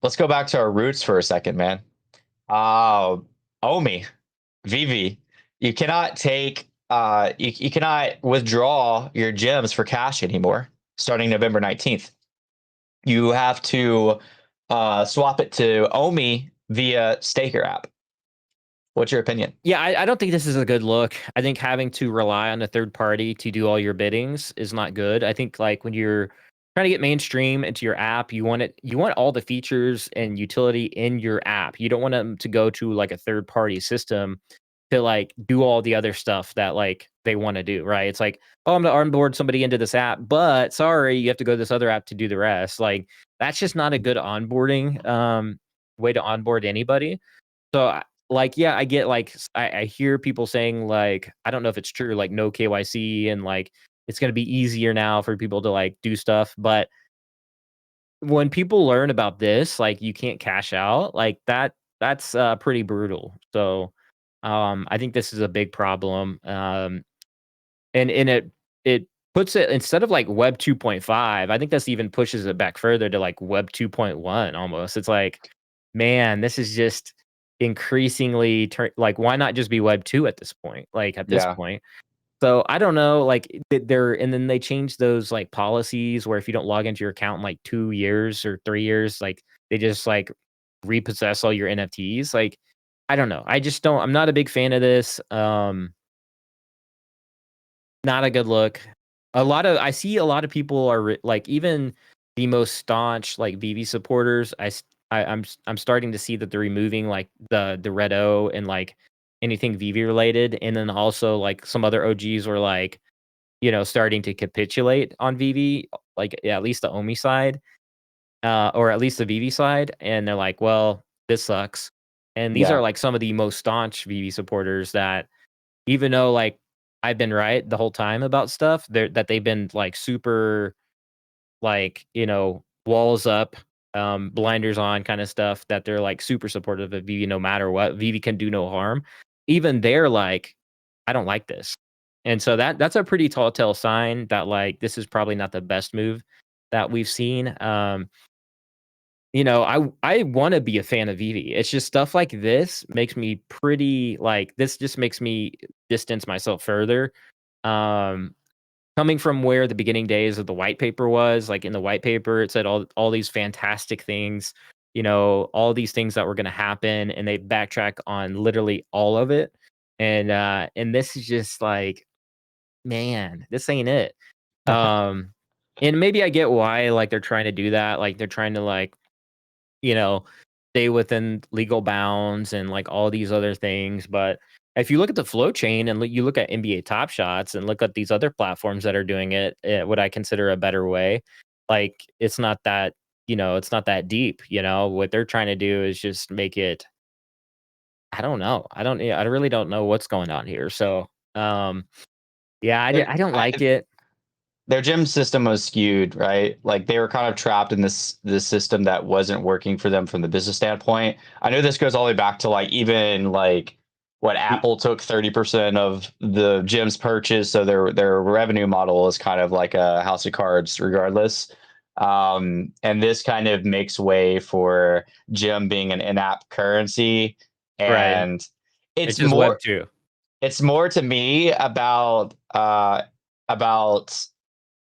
let's go back to our roots for a second, man. Uh, OMI, VeVe. You cannot take you cannot withdraw your gems for cash anymore starting November 19th. You have to swap it to OMI via Staker app. What's your opinion? Yeah, I don't think this is a good look. I think having to rely on a third party to do all your biddings is not good. I think like when you're trying to get mainstream into your app, you want all the features and utility in your app. You don't want them to go to like a third party system to like do all the other stuff that like they want to do, right? It's like, oh, I'm gonna onboard somebody into this app, but sorry, you have to go to this other app to do the rest. Like that's just not a good onboarding way to onboard anybody. So, like, yeah, I get like I hear people saying like I don't know if it's true, like no KYC and like it's gonna be easier now for people to like do stuff. But when people learn about this, like you can't cash out, like that's pretty brutal. So, I think this is a big problem. And it puts it instead of like Web 2.5, I think this even pushes it back further to like Web 2.1 almost. It's like, man, this is just increasingly like why not just be Web 2 at this point? Like at this Yeah. point. So I don't know, like they're and then they changed those like policies where if you don't log into your account in like 2 years or 3 years, like they just like repossess all your NFTs. Like I don't know. I just don't. I'm not a big fan of this. Not a good look. I see a lot of people are like even the most staunch like VeVe supporters. I'm starting to see that they're removing like the red O and like anything VeVe related, and then also like some other OGs were like starting to capitulate on VeVe, like yeah, at least the OMI side, or at least the VeVe side, and they're like, well, this sucks. And these are Yeah. like some of the most staunch VeVe supporters that even though, like, I've been right the whole time about stuff, that they've been, like, super, like, walls up, blinders on kinda stuff, that they're, like, super supportive of Vivi no matter what. Vivi can do no harm. Even they're like, "I don't like this." And so that's a pretty tall tale sign that, like, this is probably not the best move that we've seen. I wanna be a fan of Vivi. It's just stuff like this makes me pretty like, this just makes me distance myself further. Um, Coming from where the beginning days of the white paper was, like, in the white paper, it said all these fantastic things, all these things that were gonna happen, and they backtrack on literally all of it. And this is just like, man, this ain't it. Um, and maybe I get why, like, they're trying to do that, like, they're trying to, like, you know, stay within legal bounds and like all these other things. But if you look at the flow chain and you look at NBA Top Shots and look at these other platforms that are doing it, what I consider a better way, like it's not that deep. What they're trying to do is just make it. I don't know. Yeah, I really don't know what's going on here. So, yeah, There, I don't I, like it. their gym system was skewed, right? Like they were kind of trapped in this system that wasn't working for them from the business standpoint. I know this goes all the way back to like even like what Y- Apple took 30% of the gym's purchase, so their revenue model is kind of like a house of cards, regardless. And this kind of makes way for gym being an in-app currency, Right. and It's it's just Web more 2. it's more to me about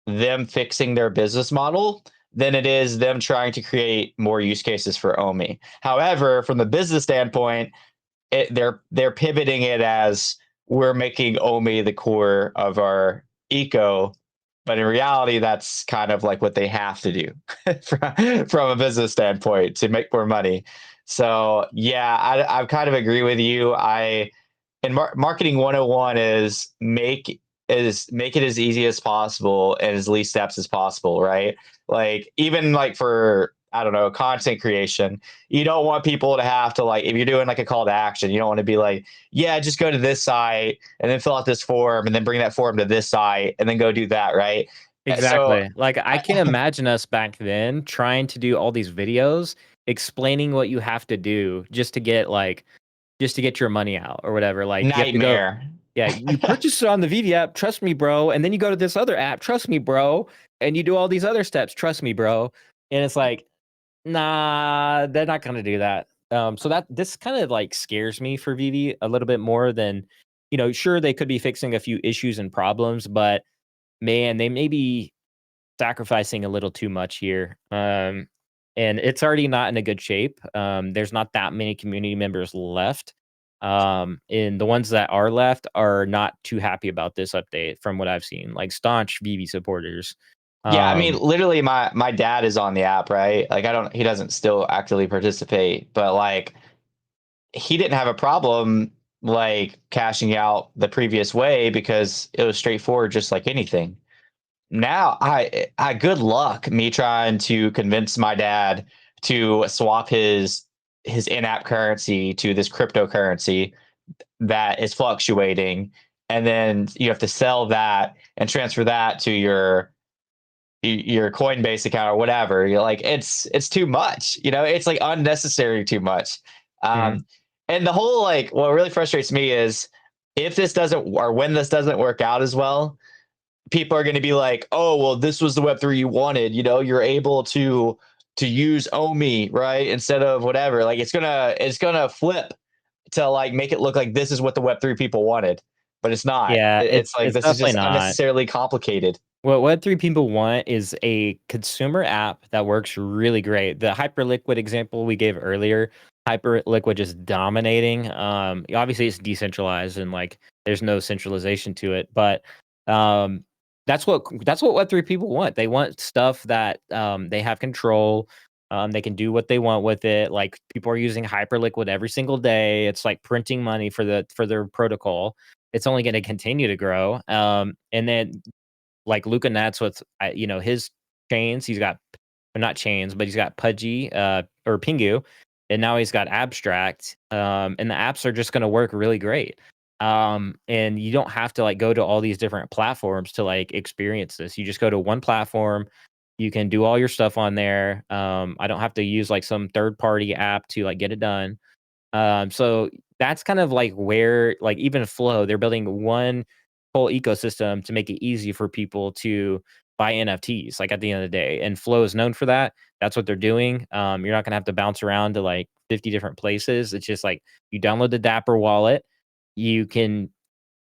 them fixing their business model than it is them trying to create more use cases for OMI. However, from the business standpoint, they're pivoting it as we're making OMI the core of our eco, but in reality, that's kind of like what they have to do from a business standpoint to make more money. So yeah, I kind of agree with you. And marketing 101 is make it as easy as possible and as least steps as possible, right? Like even like for I don't know, content creation, you don't want people to have to like if you're doing like a call to action, you don't want to be like, yeah, just go to this site and then fill out this form and then bring that form to this site and then go do that, right? So Exactly. Like, I can imagine us back then trying to do all these videos explaining what you have to do just to get your money out or whatever. Like, you have to go, nightmare. yeah, you purchase it on the VeVe app, trust me, bro. And then you go to this other app, trust me, bro. And you do all these other steps, trust me, bro. And it's like, Nah, they're not gonna do that. So that this kind of like scares me for VeVe a little bit more than, sure they could be fixing a few issues and problems, but man, they may be sacrificing a little too much here. And it's already not in a good shape. There's not that many community members left. And the ones that are left are not too happy about this update from what I've seen, like staunch VeVe supporters. Yeah, I mean, Um, literally, my dad is on the app, right? Like, he doesn't still actively participate, but like, he didn't have a problem like cashing out the previous way because it was straightforward, just like anything. Now, I good luck me trying to convince my dad to swap his in-app currency to this cryptocurrency that is fluctuating, and then you have to sell that and transfer that to your Coinbase account or whatever. You're like, it's too much. It's like unnecessary too much. mhm. Um, and the whole like what really frustrates me is if this doesn't or when this doesn't work out as well, people are going to be like, oh, well, this was the Web3 you wanted. You're able to use OMI, right? Instead of whatever. Like it's gonna flip to like make it look like this is what the Web3 people wanted, but it's not. Yeah, It's like it's this is definitely just not. unnecessarily complicated. What Web3 people want is a consumer app that works really great. The Hyperliquid example we gave earlier, Hyperliquid is dominating. Obviously it's decentralized and like there's no centralization to it, but um, that's what Web3 people want. They want stuff that they have control. They can do what they want with it. Like people are using Hyperliquid every single day. It's like printing money for their protocol. It's only going to continue to grow. And then like Luca Nets with his chains. He's got not chains, but he's got Pudgy or Pingu, and now he's got Abstract. And the apps are just going to work really great. And you don't have to like go to all these different platforms to like experience this. You just go to one platform. You can do all your stuff on there. I don't have to use like some third party app to like get it done. So that's kind of like where, like, even Flow, they're building one whole ecosystem to make it easy for people to buy NFTs, like, at the end of the day. And Flow is known for that. That's what they're doing. You're not gonna have to bounce around to like 50 different places. It's just like you download the Dapper wallet, you can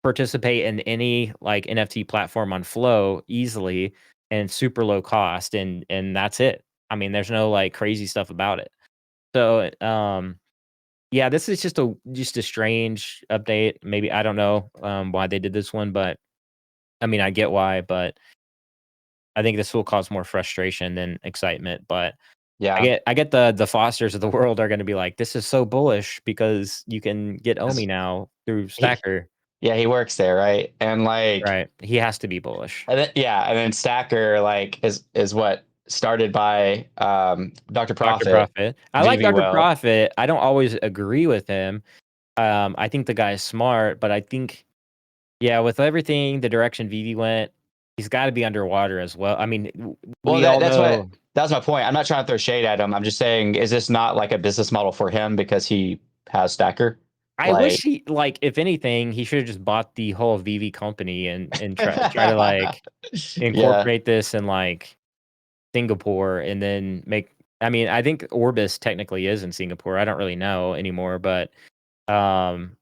participate in any like NFT platform on Flow easily and super low cost, and that's it. I mean, there's no like crazy stuff about it. So, yeah, this is just a strange update. Maybe I don't know, why they did this one, but I mean, I get why, but I think this will cause more frustration than excitement. But Yeah. I get the Fosters of the world are gonna be like, "This is so bullish because you can get OMI 'Cause now through he Stacker." yeah, he works there, right? And like Right. He has to be bullish. and then Stacker like is what started by Dr. Dr. Profit, Profit. I like VV Dr. Well. Profit. I don't always agree with him. I think the guy is smart, but I think, yeah, with everything, the direction Vivi went, he's gotta be underwater as well. I mean, Well, we all know. that's my point. I'm not trying to throw shade at him. I'm just saying, is this not like a business model for him because he has Stacker? I wish Like he, like, if anything, he should've just bought the whole Vivi company and try to, like, Yeah. incorporate this in, like, Singapore and then make. I mean, I think Orbis technically is in Singapore. I don't really know anymore, but, um,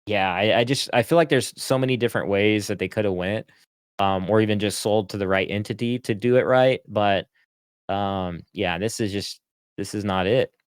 yeah, I feel like there's so many different ways that they coulda went, or even just sold to the right entity to do it right, but, yeah, this is not it.